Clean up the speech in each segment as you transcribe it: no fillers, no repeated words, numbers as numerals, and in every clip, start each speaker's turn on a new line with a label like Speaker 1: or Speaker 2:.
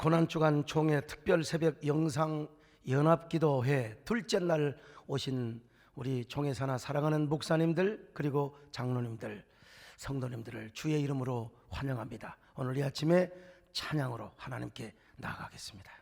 Speaker 1: 고난주간 총회 특별 새벽 영상 연합기도회 둘째 날 오신 우리 총회사나 사랑하는 목사님들 그리고 장로님들, 성도님들을 주의 이름으로 환영합니다. 오늘 이 아침에 찬양으로 하나님께 나아가겠습니다.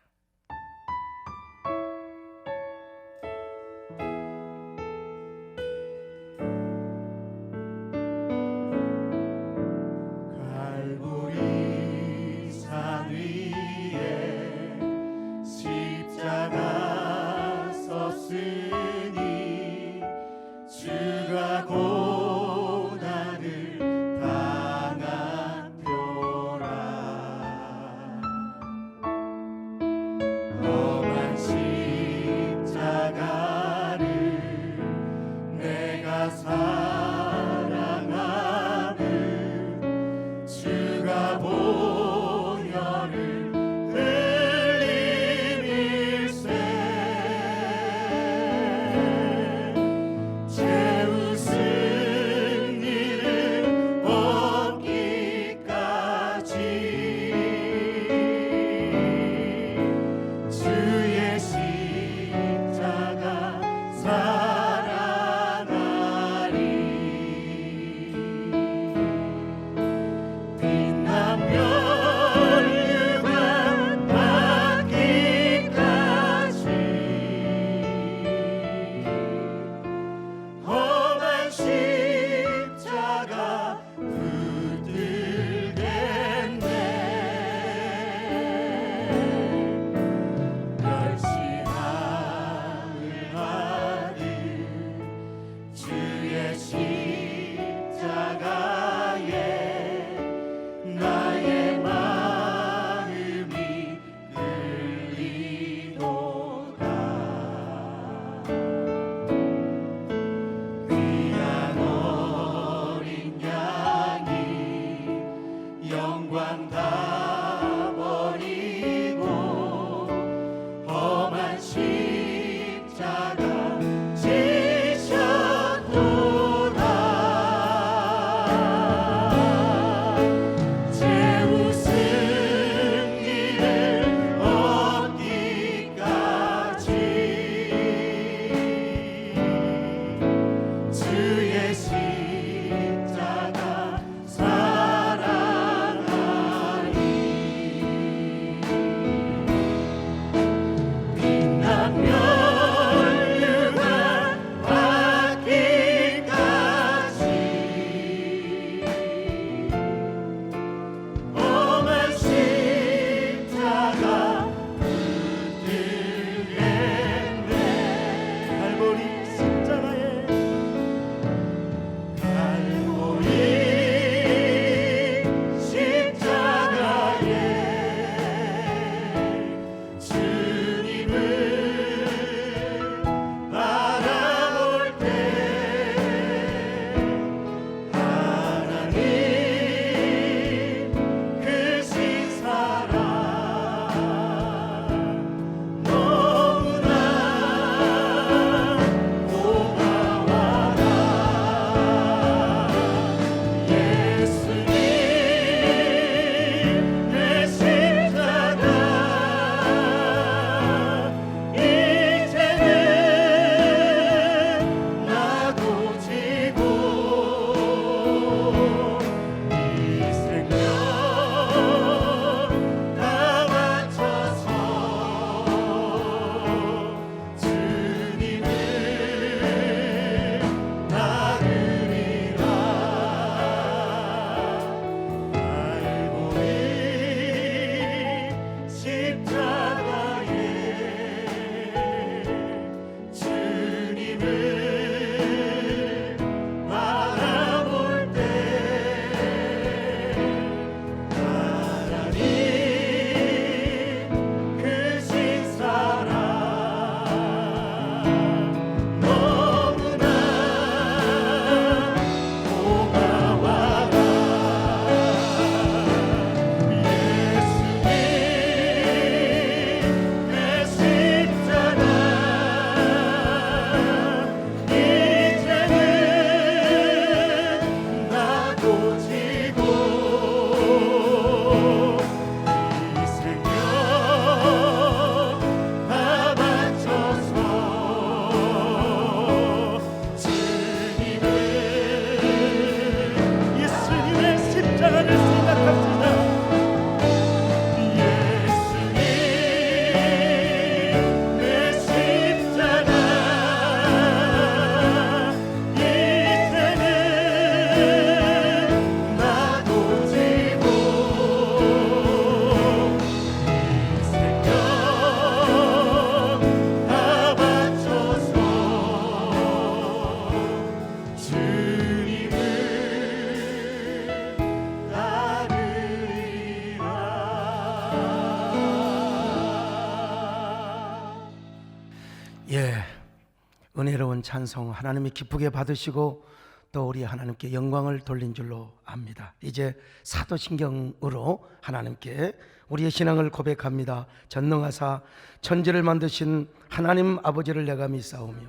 Speaker 1: 은혜로운 찬송 하나님이 기쁘게 받으시고 또 우리 하나님께 영광을 돌린 줄로 압니다. 이제 사도신경으로 하나님께 우리의 신앙을 고백합니다. 전능하사 천지를 만드신 하나님 아버지를 내가 믿사오며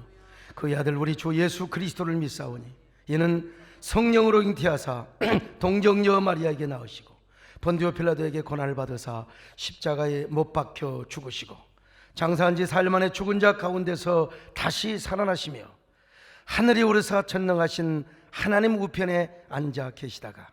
Speaker 1: 그의 아들 우리 주 예수 그리스도를 믿사오니 이는 성령으로 잉태하사 동정녀 마리아에게 나으시고 본디오 필라도에게 고난을 받으사 십자가에 못 박혀 죽으시고 장사한 지 사흘 만에 죽은 자 가운데서 다시 살아나시며 하늘에 오르사 전능하신 하나님 우편에 앉아 계시다가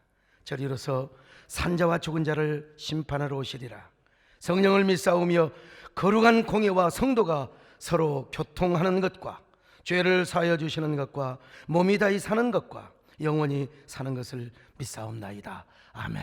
Speaker 1: 저리로서 산자와 죽은 자를 심판하러 오시리라. 성령을 믿사오며 거룩한 공예와 성도가 서로 교통하는 것과 죄를 사하여 주시는 것과 몸이 다히 사는 것과 영원히 사는 것을 믿사옵나이다. 아멘.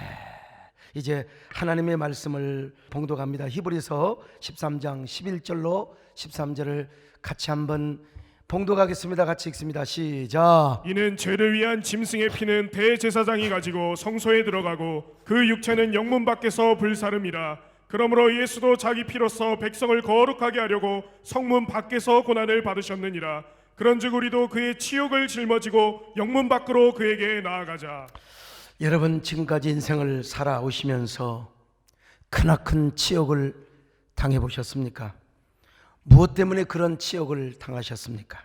Speaker 1: 이제 하나님의 말씀을 봉독합니다. 히브리서 13장 11절로 13절을 같이 한번 봉독하겠습니다. 같이 읽습니다. 시작.
Speaker 2: 이는 죄를 위한 짐승의 피는 대제사장이 가지고 성소에 들어가고 그 육체는 영문 밖에서 불사름이라. 그러므로 예수도 자기 피로써 백성을 거룩하게 하려고 성문 밖에서 고난을 받으셨느니라. 그런즉 우리도 그의 치욕을 짊어지고 영문 밖으로 그에게 나아가자.
Speaker 1: 여러분, 지금까지 인생을 살아오시면서 크나큰 치욕을 당해보셨습니까? 무엇 때문에 그런 치욕을 당하셨습니까?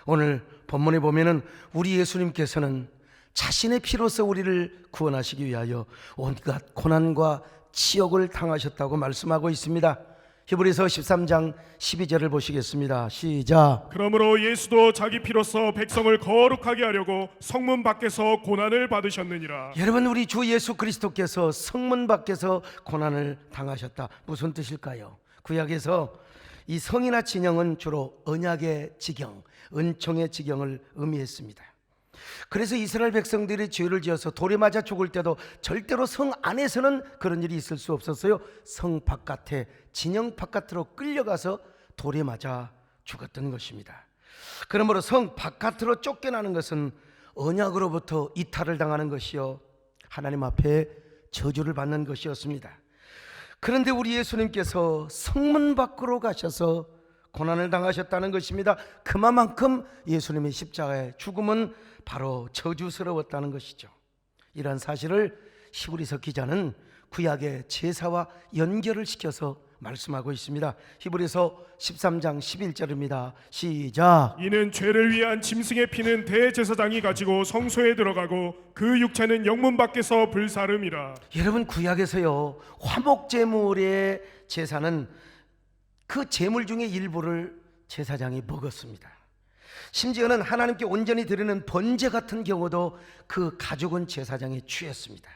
Speaker 1: 오늘 본문에 보면은 우리 예수님께서는 자신의 피로서 우리를 구원하시기 위하여 온갖 고난과 치욕을 당하셨다고 말씀하고 있습니다. 히브리서 13장 12절을 보시겠습니다. 시작.
Speaker 2: 그러므로 예수도 자기 피로써 백성을 거룩하게 하려고 성문 밖에서 고난을 받으셨느니라.
Speaker 1: 여러분, 우리 주 예수 그리스도께서 성문 밖에서 고난을 당하셨다. 무슨 뜻일까요? 구약에서 이 성이나 진영은 주로 언약의 지경, 은총의 지경을 의미했습니다. 그래서 이스라엘 백성들이 죄를 지어서 돌에 맞아 죽을 때도 절대로 성 안에서는 그런 일이 있을 수 없었어요. 성 바깥에, 진영 바깥으로 끌려가서 돌에 맞아 죽었던 것입니다. 그러므로 성 바깥으로 쫓겨나는 것은 언약으로부터 이탈을 당하는 것이요, 하나님 앞에 저주를 받는 것이었습니다. 그런데 우리 예수님께서 성문 밖으로 가셔서 고난을 당하셨다는 것입니다. 그만큼 예수님의 십자가의 죽음은 바로 저주스러웠다는 것이죠. 이런 사실을 히브리서 기자는 구약의 제사와 연결을 시켜서 말씀하고 있습니다. 히브리서 13장 11절입니다. 시작.
Speaker 2: 이는 죄를 위한 짐승의 피는 대제사장이 가지고 성소에 들어가고 그 육체는 영문 밖에서 불사름이라.
Speaker 1: 여러분, 구약에서요, 화목제물의 제사는 그 제물 중에 일부를 제사장이 먹었습니다. 심지어는 하나님께 온전히 드리는 번제 같은 경우도 그 가죽은 제사장이 취했습니다.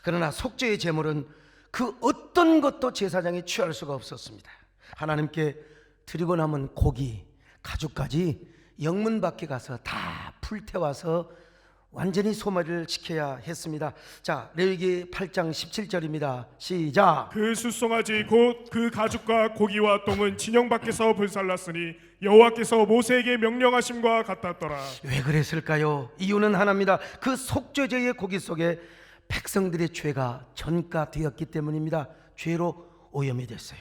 Speaker 1: 그러나 속죄의 제물은 그 어떤 것도 제사장이 취할 수가 없었습니다. 하나님께 드리고 남은 고기, 가죽까지 영문 밖에 가서 다 불태워서 완전히 소멸을 시켜야 했습니다. 자, 레위기 8장 17절입니다. 시작.
Speaker 2: 그 숫송아지 곧 그 가죽과 고기와 똥은 진영 밖에서 불살랐으니 여호와께서 모세에게 명령하심과 같았더라.
Speaker 1: 왜 그랬을까요? 이유는 하나입니다. 그 속죄제의 고기 속에 백성들의 죄가 전가되었기 때문입니다. 죄로 오염이 됐어요.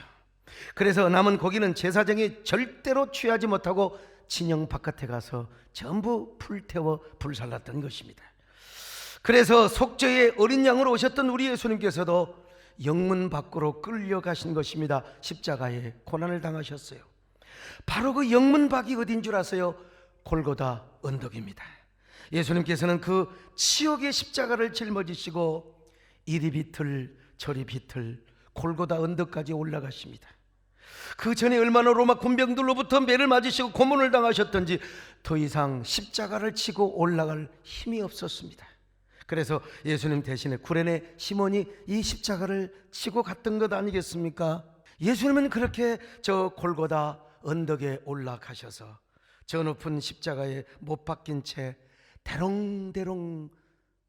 Speaker 1: 그래서 남은 고기는 제사장이 절대로 취하지 못하고 진영 바깥에 가서 전부 불태워 불살랐던 것입니다. 그래서 속죄의 어린 양으로 오셨던 우리 예수님께서도 영문 밖으로 끌려가신 것입니다. 십자가에 고난을 당하셨어요. 바로 그 영문 밖이 어딘 줄 아세요? 골고다 언덕입니다. 예수님께서는 그 치욕의 십자가를 짊어지시고 이리 비틀 저리 비틀 골고다 언덕까지 올라가십니다. 그 전에 얼마나 로마 군병들로부터 매를 맞으시고 고문을 당하셨던지 더 이상 십자가를 치고 올라갈 힘이 없었습니다. 그래서 예수님 대신에 구레네 시몬이 이 십자가를 치고 갔던 것 아니겠습니까? 예수님은 그렇게 저 골고다 언덕에 올라가셔서 저 높은 십자가에 못 박힌 채 대롱대롱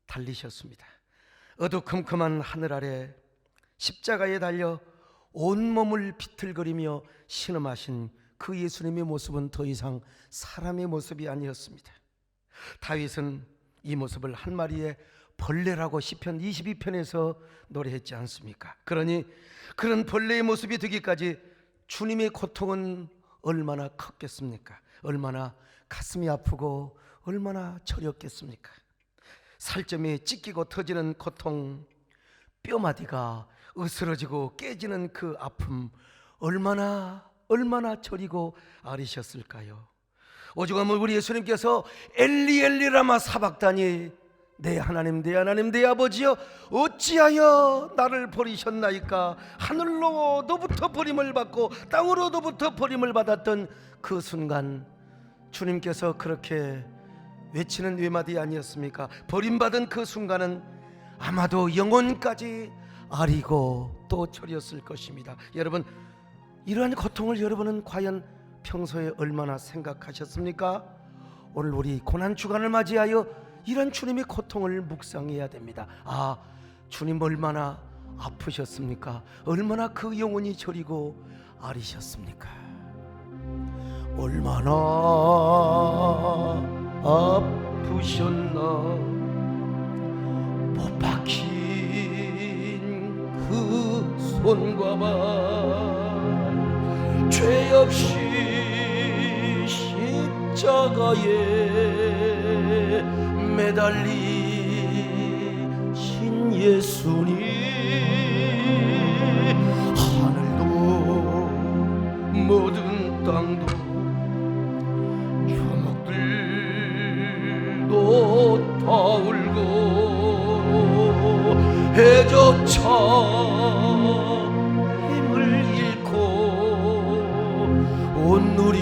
Speaker 1: 달리셨습니다. 어두컴컴한 하늘 아래 십자가에 달려 온몸을 비틀거리며 신음하신 그 예수님의 모습은 더 이상 사람의 모습이 아니었습니다. 다윗은 이 모습을 한 마리의 벌레라고 시편 22편에서 노래했지 않습니까? 그러니 그런 벌레의 모습이 되기까지 주님의 고통은 얼마나 컸겠습니까? 얼마나 가슴이 아프고 얼마나 저렸겠습니까? 살점이 찢기고 터지는 고통, 뼈마디가 으스러지고 깨지는 그 아픔, 얼마나 저리고 아리셨을까요? 오죽하면 우리 예수님께서 엘리 엘리 라마 사박다니, 내 하나님 내 하나님 내 아버지여 어찌하여 나를 버리셨나이까, 하늘로부터 버림을 받고 땅으로부터 버림을 받았던 그 순간 주님께서 그렇게 외치는 외마디 아니었습니까? 버림받은 그 순간은 아마도 영혼까지 아리고 또 저렸을 것입니다. 여러분, 이러한 고통을 여러분은 과연 평소에 얼마나 생각하셨습니까? 오늘 우리 고난주간을 맞이하여 이런 주님의 고통을 묵상해야 됩니다. 아, 주님 얼마나 아프셨습니까? 얼마나 그 영혼이 저리고 아리셨습니까? 얼마나 아프셨나. 못 박힌 그 손과 발, 죄 없이 십자가에 매달리신 예수님, 하늘도 모든 땅도 주먹들도 다 울고 해조차 힘을 잃고 온누리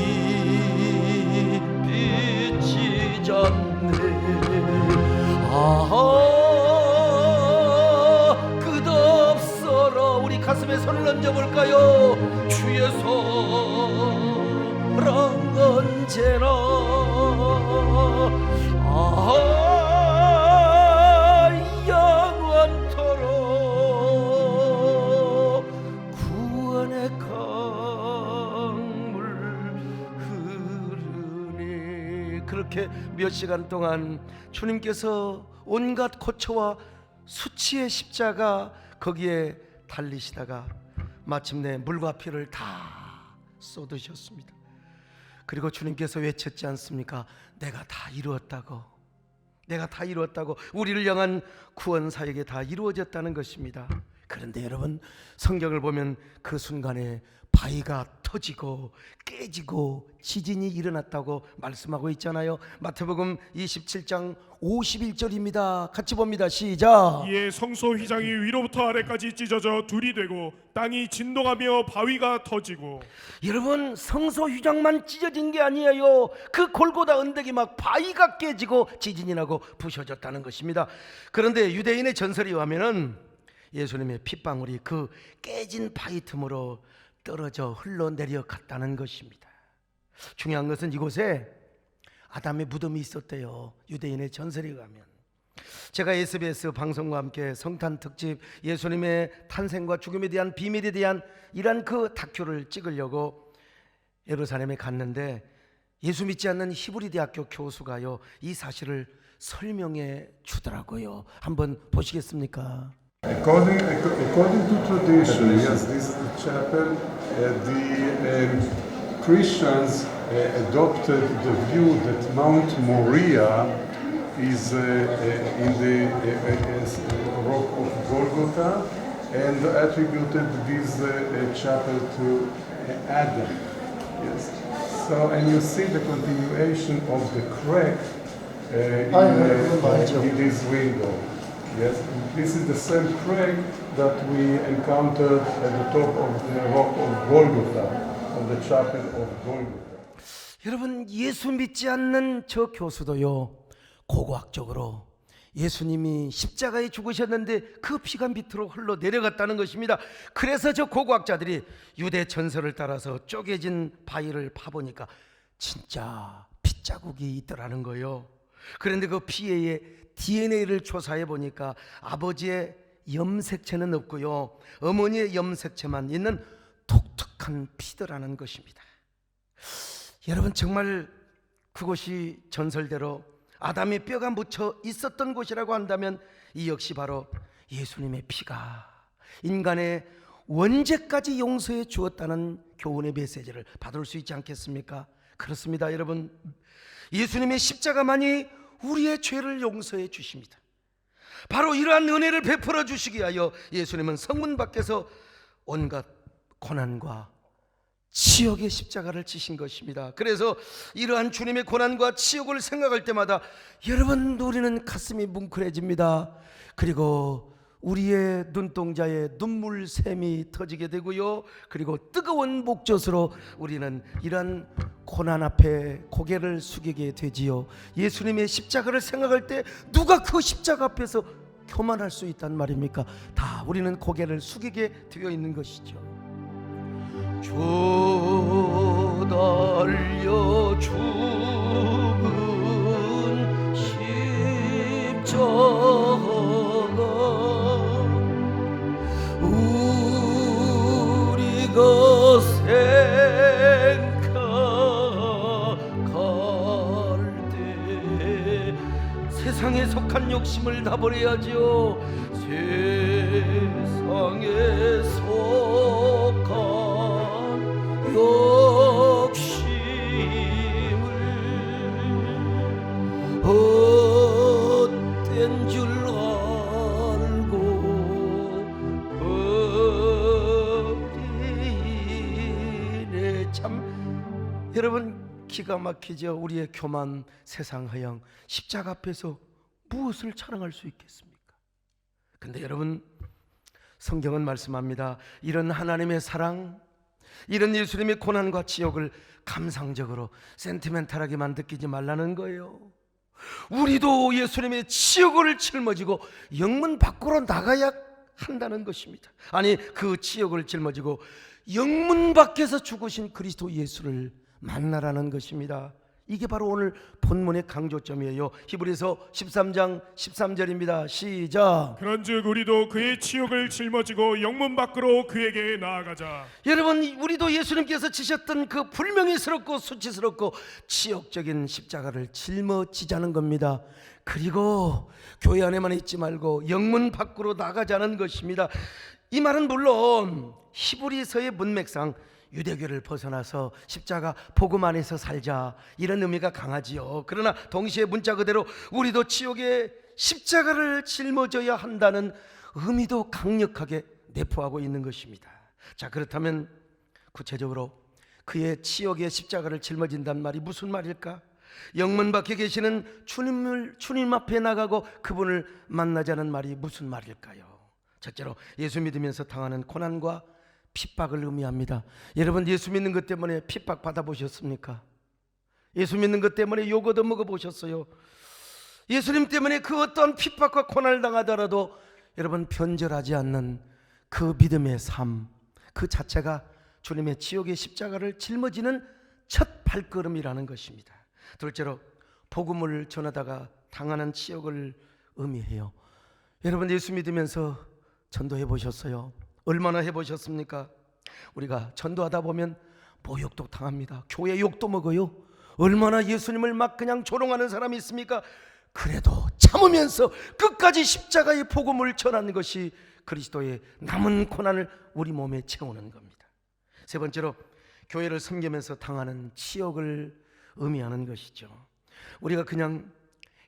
Speaker 1: 비치지 않네. 아하, 끝없어라. 우리 가슴에 손을 얹어볼까요? 주의 사랑 언제나 영원토록 구원의 강물 흐르네. 그렇게 몇 시간 동안 주님께서 온갖 고초와 수치의 십자가 거기에 달리시다가 마침내 물과 피를 다 쏟으셨습니다. 그리고 주님께서 외쳤지 않습니까? 내가 다 이루었다고, 내가 다 이루었다고. 우리를 향한 구원 사역이 다 이루어졌다는 것입니다. 그런데 여러분, 성경을 보면 그 순간에 바위가 터지고 깨지고 지진이 일어났다고 말씀하고 있잖아요. 마태복음 27장 51절입니다. 같이 봅니다. 시작.
Speaker 2: 이에 성소 휘장이 위로부터 아래까지 찢어져 둘이 되고 땅이 진동하며 바위가 터지고.
Speaker 1: 여러분, 성소 휘장만 찢어진 게 아니에요. 그 골고다 언덕이 막 바위가 깨지고 지진이 나고 부셔졌다는 것입니다. 그런데 유대인의 전설에 의하면은 예수님의 핏방울이 그 깨진 바위 틈으로 떨어져 흘러내려갔다는 것입니다. 중요한 것은 이곳에 아담의 무덤이 있었대요. 유대인의 전설에 의하면. 제가 SBS 방송과 함께 성탄 특집 예수님의 탄생과 죽음에 대한 비밀에 대한 이런 그 다큐를 찍으려고 예루살렘에 갔는데, 예수 믿지 않는 히브리 대학교 교수가요, 이 사실을 설명해 주더라고요. 한번 보시겠습니까?
Speaker 3: According to tradition, yes, this is the chapel. The Christians adopted the view that Mount Moriah is in the rock of Golgotha, and attributed this chapel to Adam. Yes. So, and you see the continuation of the crack in this window. Yes, this is the same crack that we encountered at the top of the rock of Golgotha, of the chapel of Golgotha.
Speaker 1: 여러분, 예수 믿지 않는 저 교수도요, 고고학적으로 예수님이 십자가에 죽으셨는데 그 피가 밑으로 흘러 내려갔다는 것입니다. 그래서 저 고고학자들이 유대 전설을 따라서 쪼개진 바위를 파보니까 진짜 핏자국이 있더라는 거예요. 그런데 그 피에 DNA를 조사해 보니까 아버지의 염색체는 없고요, 어머니의 염색체만 있는 독특한 피더라는 것입니다. 여러분, 정말 그곳이 전설대로 아담의 뼈가 묻혀 있었던 곳이라고 한다면 이 역시 바로 예수님의 피가 인간의 원죄까지 용서해 주었다는 교훈의 메시지를 받을 수 있지 않겠습니까? 그렇습니다, 여러분. 예수님의 십자가만이 우리의 죄를 용서해 주십니다. 바로 이러한 은혜를 베풀어 주시기 위하여 예수님은 성문 밖에서 온갖 고난과 치욕의 십자가를 지신 것입니다. 그래서 이러한 주님의 고난과 치욕을 생각할 때마다 여러분, 우리는 가슴이 뭉클해집니다. 그리고 우리의 눈동자에 눈물샘이 터지게 되고요, 그리고 뜨거운 목젖으로 우리는 이러한 고난 앞에 고개를 숙이게 되지요. 예수님의 십자가를 생각할 때 누가 그 십자가 앞에서 교만할 수 있단 말입니까? 다 우리는 고개를 숙이게 되어 있는 것이죠. 주 달려 죽은 십자가 우리가 생각할 때 세상에 속한 욕심을 다 버려야죠. 세상에 속한 욕심을 헛된 줄 알고 버리네. 참 여러분, 기가 막히죠. 우리의 교만, 세상 허영, 십자가 앞에서 무엇을 자랑할 수 있겠습니까? 근데 여러분, 성경은 말씀합니다. 이런 하나님의 사랑, 이런 예수님의 고난과 지옥을 감상적으로 센티멘탈하게만 느끼지 말라는 거예요. 우리도 예수님의 지옥을 짊어지고 영문 밖으로 나가야 한다는 것입니다. 아니, 그 지옥을 짊어지고 영문 밖에서 죽으신 그리스도 예수를 만나라는 것입니다. 이게 바로 오늘 본문의 강조점이에요. 히브리서 13장 13절입니다. 시작.
Speaker 2: 그런즉 우리도 그의 치욕을 짊어지고 영문 밖으로 그에게 나아가자.
Speaker 1: 여러분, 우리도 예수님께서 지셨던 그 불명예스럽고 수치스럽고 치욕적인 십자가를 짊어지자는 겁니다. 그리고 교회 안에만 있지 말고 영문 밖으로 나가자는 것입니다. 이 말은 물론 히브리서의 문맥상 유대교를 벗어나서 십자가 복음 안에서 살자, 이런 의미가 강하지요. 그러나 동시에 문자 그대로 우리도 지옥의 십자가를 짊어져야 한다는 의미도 강력하게 내포하고 있는 것입니다. 자, 그렇다면 구체적으로 그의 치욕의 십자가를 짊어진다는 말이 무슨 말일까? 영문 밖에 계시는 주님 앞에 나가고 그분을 만나자는 말이 무슨 말일까요? 첫째로 예수 믿으면서 당하는 고난과 핍박을 의미합니다. 여러분, 예수 믿는 것 때문에 핍박 받아보셨습니까? 예수 믿는 것 때문에 욕 얻어 먹어보셨어요? 예수님 때문에 그 어떤 핍박과 고난을 당하더라도 여러분, 변절하지 않는 그 믿음의 삶, 그 자체가 주님의 지옥의 십자가를 짊어지는 첫 발걸음이라는 것입니다. 둘째로 복음을 전하다가 당하는 치욕을 의미해요. 여러분, 예수 믿으면서 전도해 보셨어요? 얼마나 해보셨습니까? 우리가 전도하다 보면 모욕도 당합니다. 교회 욕도 먹어요. 얼마나 예수님을 막 그냥 조롱하는 사람이 있습니까? 그래도 참으면서 끝까지 십자가의 복음을 전하는 것이 그리스도의 남은 고난을 우리 몸에 채우는 겁니다. 세 번째로 교회를 섬기면서 당하는 치욕을 의미하는 것이죠. 우리가 그냥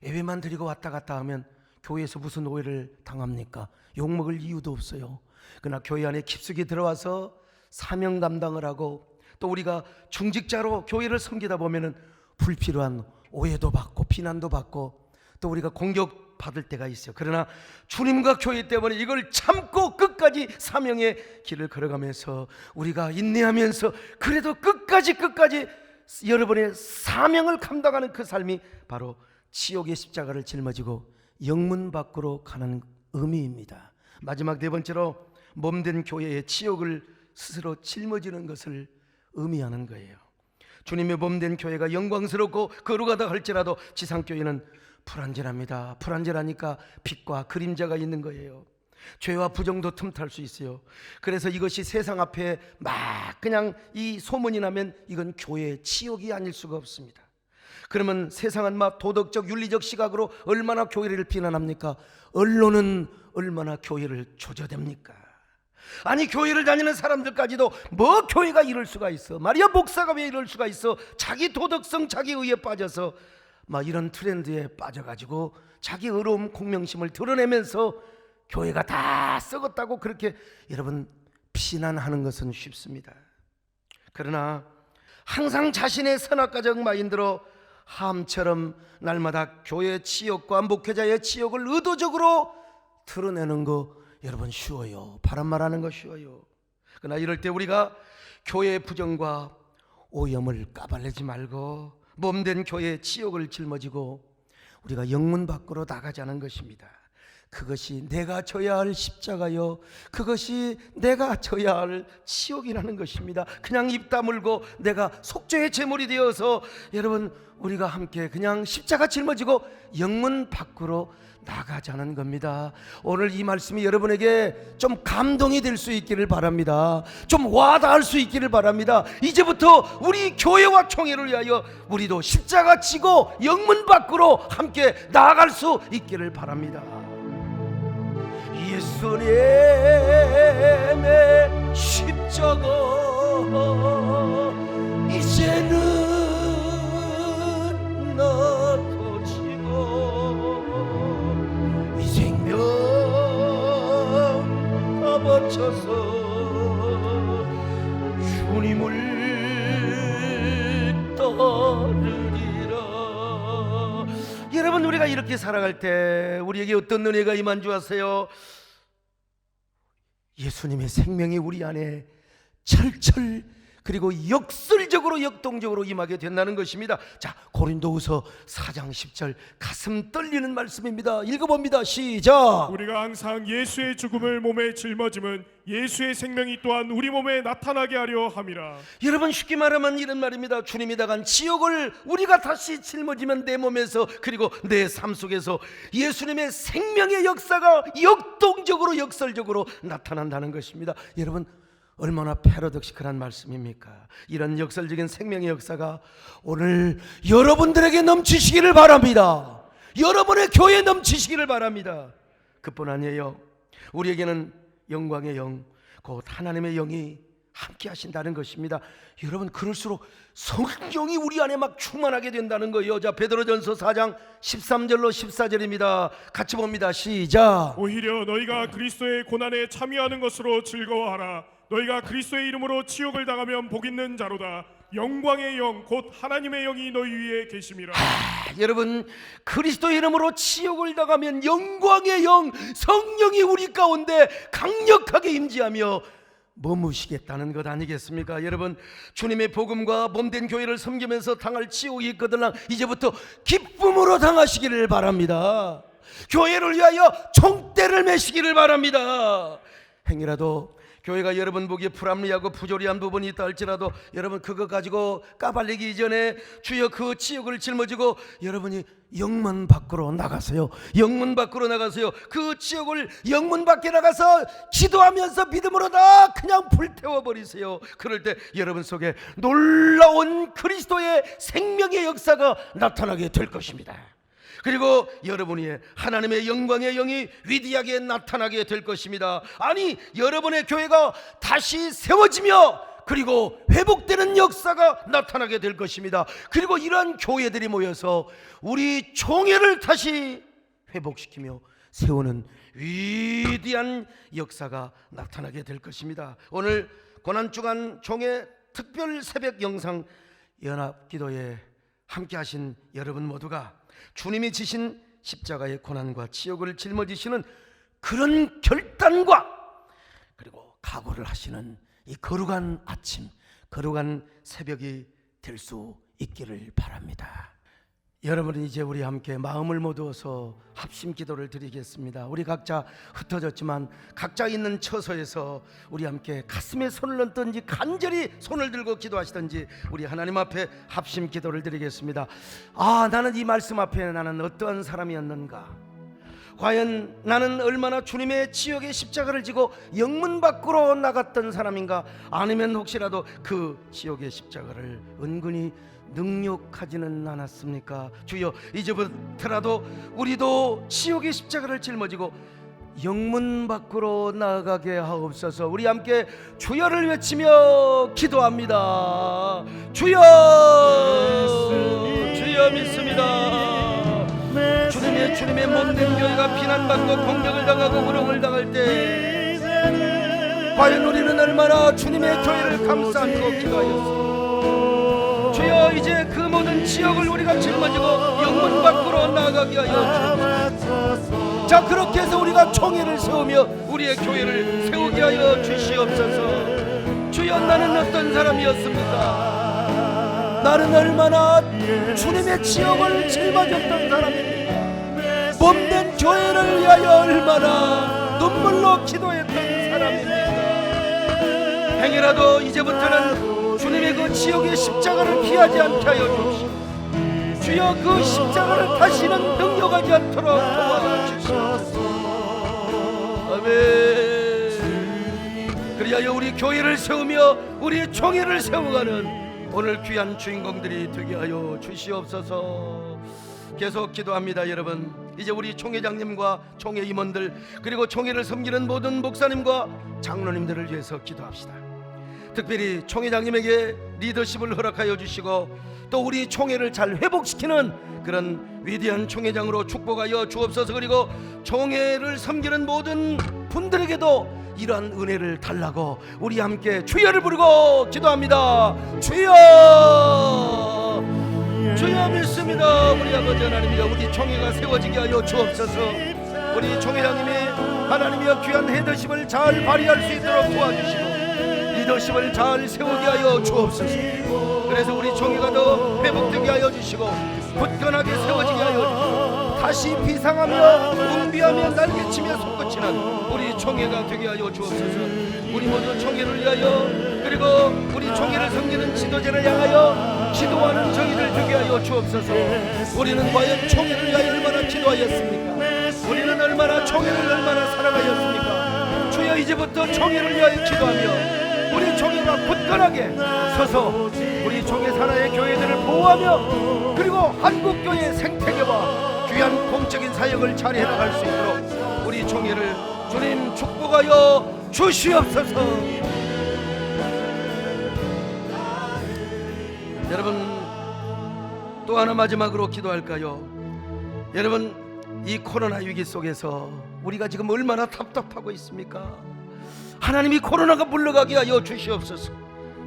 Speaker 1: 예배만 드리고 왔다 갔다 하면 교회에서 무슨 오해를 당합니까? 욕먹을 이유도 없어요. 그러나 교회 안에 깊숙이 들어와서 사명 감당을 하고 또 우리가 중직자로 교회를 섬기다 보면은 불필요한 오해도 받고 비난도 받고 또 우리가 공격받을 때가 있어요. 그러나 주님과 교회 때문에 이걸 참고 끝까지 사명의 길을 걸어가면서 우리가 인내하면서 그래도 끝까지 여러분의 사명을 감당하는 그 삶이 바로 지옥의 십자가를 짊어지고 영문 밖으로 가는 의미입니다. 마지막 네 번째로 몸된 교회의 치욕을 스스로 짊어지는 것을 의미하는 거예요. 주님의 몸된 교회가 영광스럽고 거룩하다 할지라도 지상교회는 불완전합니다. 불완전하니까 빛과 그림자가 있는 거예요. 죄와 부정도 틈탈 수 있어요. 그래서 이것이 세상 앞에 막 그냥 이 소문이 나면 이건 교회의 치욕이 아닐 수가 없습니다. 그러면 세상은 막 도덕적 윤리적 시각으로 얼마나 교회를 비난합니까? 언론은 얼마나 교회를 조져댑니까? 아니 교회를 다니는 사람들까지도 뭐 교회가 이럴 수가 있어, 말이야 목사가 왜 이럴 수가 있어, 자기 도덕성 자기 의에 빠져서 막 이런 트렌드에 빠져가지고 자기 의로움 공명심을 드러내면서 교회가 다 썩었다고 그렇게 여러분 비난하는 것은 쉽습니다. 그러나 항상 자신의 선악과적 마인드로 함처럼 날마다 교회 치욕과 목회자의 치욕을 의도적으로 드러내는 거 여러분 쉬워요. 바람 말하는 거 쉬워요. 그러나 이럴 때 우리가 교회의 부정과 오염을 까발리지 말고 몸된 교회의 치욕을 짊어지고 우리가 영문 밖으로 나가자는 것입니다. 그것이 내가 져야 할 십자가요, 그것이 내가 져야 할 치욕이라는 것입니다. 그냥 입 다물고 내가 속죄의 제물이 되어서 여러분 우리가 함께 그냥 십자가 짊어지고 영문 밖으로 나가자는 겁니다. 오늘 이 말씀이 여러분에게 좀 감동이 될 수 있기를 바랍니다. 좀 와닿을 수 있기를 바랍니다. 이제부터 우리 교회와 총회를 위하여 우리도 십자가 지고 영문 밖으로 함께 나아갈 수 있기를 바랍니다. 예수님의 십자가 이제는 나도 지고 이 생명 다 바쳐서 주님을 따르리라. 여러분 우리가 이렇게 살아갈 때 우리에게 어떤 은혜가 임한 줄 아세요? 예수님의 생명이 우리 안에 철철 그리고 역설적으로 역동적으로 임하게 된다는 것입니다. 자, 고린도후서 4장 10절 가슴 떨리는 말씀입니다. 읽어봅니다. 시작.
Speaker 2: 우리가 항상 예수의 죽음을 몸에 짊어짐은 예수의 생명이 또한 우리 몸에 나타나게 하려 함이라.
Speaker 1: 여러분 쉽게 말하면 이런 말입니다. 주님이 당한 지옥을 우리가 다시 짊어지면 내 몸에서 그리고 내 삶 속에서 예수님의 생명의 역사가 역동적으로 역설적으로 나타난다는 것입니다. 여러분 얼마나 패러독시컬한 말씀입니까? 이런 역설적인 생명의 역사가 오늘 여러분들에게 넘치시기를 바랍니다. 여러분의 교회에 넘치시기를 바랍니다. 그뿐 아니에요. 우리에게는 영광의 영, 곧 하나님의 영이 함께 하신다는 것입니다. 여러분 그럴수록 성령이 우리 안에 막 충만하게 된다는 거예요. 자, 베드로전서 4장 13절로 14절입니다. 같이 봅니다. 시작.
Speaker 2: 오히려 너희가 그리스도의 고난에 참여하는 것으로 즐거워하라. 너희가 그리스도의 이름으로 치욕을 당하면 복 있는 자로다. 영광의 영 곧 하나님의 영이 너희 위에 계심이라.
Speaker 1: 여러분 그리스도의 이름으로 치욕을 당하면 영광의 영 성령이 우리 가운데 강력하게 임재하며 머무시겠다는 것 아니겠습니까? 여러분 주님의 복음과 몸된 교회를 섬기면서 당할 치욕이 있거든 이제부터 기쁨으로 당하시기를 바랍니다. 교회를 위하여 총대를 메시기를 바랍니다. 행여라도 교회가 여러분 보기에 불합리하고 부조리한 부분이 있다 할지라도 여러분 그거 가지고 까발리기 이전에 주여 그 치욕을 짊어지고 여러분이 영문 밖으로 나가세요. 영문 밖으로 나가세요. 그 치욕을 영문 밖에 나가서 기도하면서 믿음으로 다 그냥 불태워버리세요. 그럴 때 여러분 속에 놀라운 그리스도의 생명의 역사가 나타나게 될 것입니다. 그리고 여러분이 하나님의 영광의 영이 위대하게 나타나게 될 것입니다. 아니 여러분의 교회가 다시 세워지며 그리고 회복되는 역사가 나타나게 될 것입니다. 그리고 이러한 교회들이 모여서 우리 총회를 다시 회복시키며 세우는 위대한 역사가 나타나게 될 것입니다. 오늘 고난주간 총회 특별 새벽 영상 연합기도에 함께 하신 여러분 모두가 주님이 지신 십자가의 고난과 치욕을 짊어지시는 그런 결단과 그리고 각오를 하시는 이 거룩한 아침, 거룩한 새벽이 될 수 있기를 바랍니다. 여러분은 이제 우리 함께 마음을 모두어서 합심 기도를 드리겠습니다. 우리 각자 흩어졌지만 각자 있는 처소에서 우리 함께 가슴에 손을 얹든지 간절히 손을 들고 기도하시든지 우리 하나님 앞에 합심 기도를 드리겠습니다. 아, 나는 이 말씀 앞에 나는 어떠한 사람이었는가? 과연 나는 얼마나 주님의 지옥의 십자가를 지고 영문 밖으로 나갔던 사람인가? 아니면 혹시라도 그 지옥의 십자가를 은근히 능욕하지는 않았습니까? 주여 이제부터라도 우리도 지옥의 십자가를 짊어지고 영문 밖으로 나아가게 하옵소서. 우리 함께 주여를 외치며 기도합니다. 주여, 주여 믿습니다. 주님의 몸된 교회가 비난받고 공격을 당하고 우롱을 당할 때 과연 우리는 얼마나 주님의 교회를 감싸 안고 기도하였습니까? 주여, 이제 그 모든 지역을 우리가 짊어지고 영문 밖으로 나아가게 하여 주옵소서. 자, 그렇게 해서 우리가 총회를 세우며 우리의 교회를 세우게 하여 주시옵소서. 주여, 나는 어떤 사람이었습니까? 나는 얼마나 주님의 지역을 짊어졌던 사람입니다. 몸된 교회를 위하여 얼마나 눈물로 기도했던 사람입니다. 행여라도 이제부터는 주님의 그 지옥의 십자가를 피하지 않게 하여 주옵시고, 주여, 그 십자가를 다시는 능력하지 않도록 도와주옵소서. 아멘. 그리하여 우리 교회를 세우며 우리 총회를 세워가는 오늘 귀한 주인공들이 되게 하여 주시옵소서. 계속 기도합니다. 여러분, 이제 우리 총회장님과 총회 임원들, 그리고 총회를 섬기는 모든 목사님과 장로님들을 위해서 기도합시다. 특별히 총회장님에게 리더십을 허락하여 주시고 또 우리 총회를 잘 회복시키는 그런 위대한 총회장으로 축복하여 주옵소서. 그리고 총회를 섬기는 모든 분들에게도 이러한 은혜를 달라고 우리 함께 주여를 부르고 기도합니다. 주여, 주여 믿습니다. 우리 아버지 하나님이여, 우리 총회가 세워지게 하여 주옵소서. 우리 총회장님이 하나님이여 귀한 헤더십을 잘 발휘할 수 있도록 도와주시고 리더십을 잘 세우게 하여 주옵소서. 그래서 우리 총회가 더 회복되게 하여 주시고 굳건하게 세워지게 하여 주시고 다시 비상하며 응비하며 날개치며 솟구치는 우리 총회가 되게 하여 주옵소서. 우리 모두 총회를 위하여, 그리고 우리 총회를 섬기는 지도자를 향하여 기도하는 저희들 되게 하여 주옵소서. 우리는 과연 총회를 위하여 얼마나 기도하였습니까? 우리는 얼마나 총회를 얼마나 사랑하였습니까? 주여, 이제부터 총회를 위하여 기도하며 우리 총회가 굳건하게 서서 우리 총회 산하의 교회들을 보호하며 그리고 한국교회의 생태계와 귀한 공적인 사역을 잘 해나갈 수 있도록 우리 총회를 주님 축복하여 주시옵소서. 여러분, 또 하나 마지막으로 기도할까요? 여러분, 이 코로나 위기 속에서 우리가 지금 얼마나 답답하고 있습니까? 하나님이 코로나가 물러가게 하여 주시옵소서.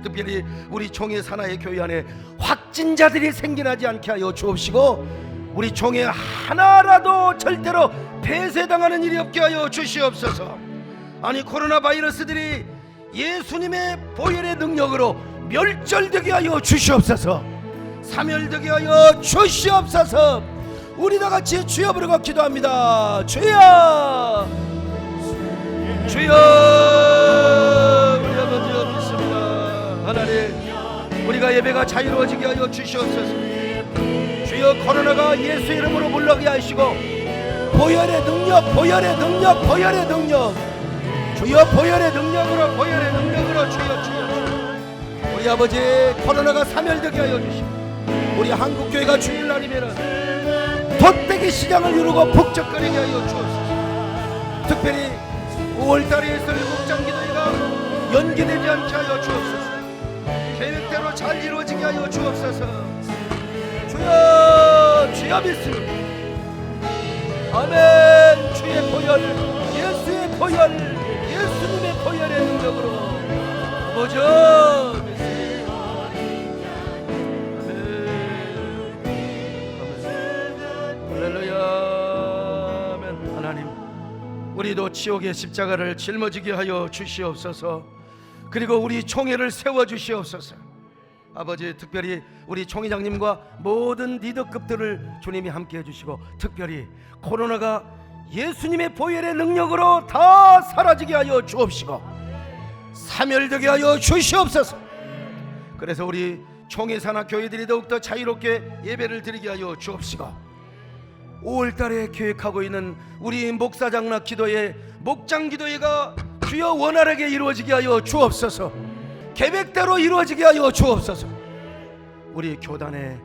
Speaker 1: 특별히 우리 총회 산하의 교회 안에 확진자들이 생겨나지 않게 하여 주옵시고 우리 총회 하나라도 절대로 폐쇄당하는 일이 없게 하여 주시옵소서. 아니, 코로나 바이러스들이 예수님의 보혈의 능력으로 멸절되게 하여 주시옵소서. 사멸되게 하여 주시옵소서. 우리 다 같이 주여 부르고 기도합니다. 주여, 주여, 우리 아버지여 믿습니다. 하나님, 우리가 예배가 자유로워지게 하여 주시옵소서. 주여, 코로나가 예수 이름으로 물러가게 하시고 보혈의 능력, 보혈의 능력, 보혈의 능력, 주여, 보혈의 능력으로, 보혈의 능력으로 주여, 주여, 우리 아버지 코로나가 사멸되게 하여 주시고 우리 한국교회가 주일날이면은 돗대기 시장을 이루고 북적거리게 하여 주옵소서. 특별히 5월달에 있을 목장기도회가 연기되지 않게 하여 주옵소서. 계획대로 잘 이루어지게 하여 주옵소서. 주여, 주여 믿습니다. 아멘. 주의 보혈, 예수의 보혈, 예수님의 보혈의 능력으로 아버지 믿습니다. 할렐루야. 아멘. 하나님, 우리도 지옥의 십자가를 짊어지게 하여 주시옵소서. 그리고 우리 총회를 세워주시옵소서. 아버지, 특별히 우리 총회장님과 모든 리더급들을 주님이 함께 해주시고 특별히 코로나가 예수님의 보혈의 능력으로 다 사라지게 하여 주옵시고 사멸되게 하여 주시옵소서. 그래서 우리 총회 산하 교회들이 더욱더 자유롭게 예배를 드리게 하여 주옵시고 5월달에 계획하고 있는 우리 목사장락 기도회, 목장기도회가 주여 원활하게 이루어지게 하여 주옵소서. 계획대로 이루어지게 하여 주옵소서. 우리 교단의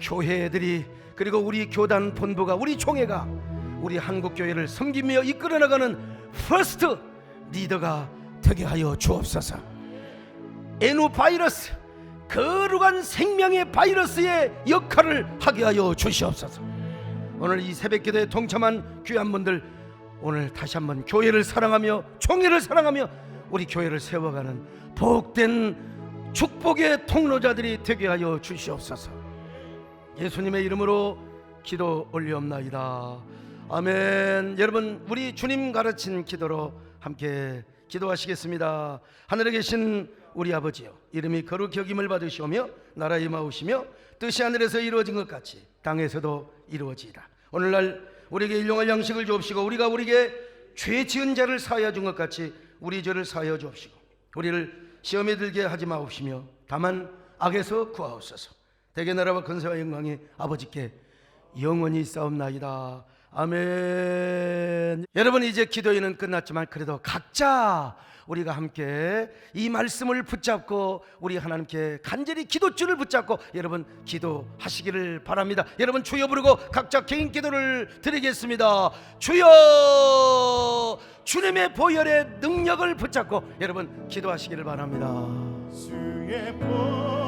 Speaker 1: 교회들이, 그리고 우리 교단 본부가, 우리 총회가 우리 한국 교회를 섬기며 이끌어 나가는 퍼스트 리더가 되게 하여 주옵소서. 에노바이러스, 거룩한 생명의 바이러스의 역할을 하게 하여 주시옵소서. 오늘 이 새벽기도에 동참한 귀한 분들, 오늘 다시 한번 교회를 사랑하며 총회를 사랑하며 우리 교회를 세워가는 복된 축복의 통로자들이 되게 하여 주시옵소서. 예수님의 이름으로 기도 올리옵나이다. 아멘. 여러분, 우리 주님 가르친 기도로 함께 기도하시겠습니다. 하늘에 계신 우리 아버지여, 이름이 거룩히 여김을 받으시오며 나라 임하오시며 뜻이 하늘에서 이루어진 것 같이 땅에서도 이루어지이다. 오늘날 우리에게 일용할 양식을 주옵시고 우리가 우리에게 죄 지은 자를 사하여 준 것 같이 우리 죄를 사하여 주옵시고 우리를 시험에 들게 하지 마옵시며 다만 악에서 구하옵소서. 대개 나라와 권세와 영광이 아버지께 영원히 있사옵나이다. 아멘. 여러분, 이제 기도회는 끝났지만 그래도 각자 우리가 함께 이 말씀을 붙잡고 우리 하나님께 간절히 기도줄을 붙잡고 여러분 기도하시기를 바랍니다. 여러분 주여 부르고 각자 개인 기도를 드리겠습니다. 주여, 주님의 보혈의 능력을 붙잡고 여러분 기도하시기를 바랍니다.
Speaker 2: 주의 보혈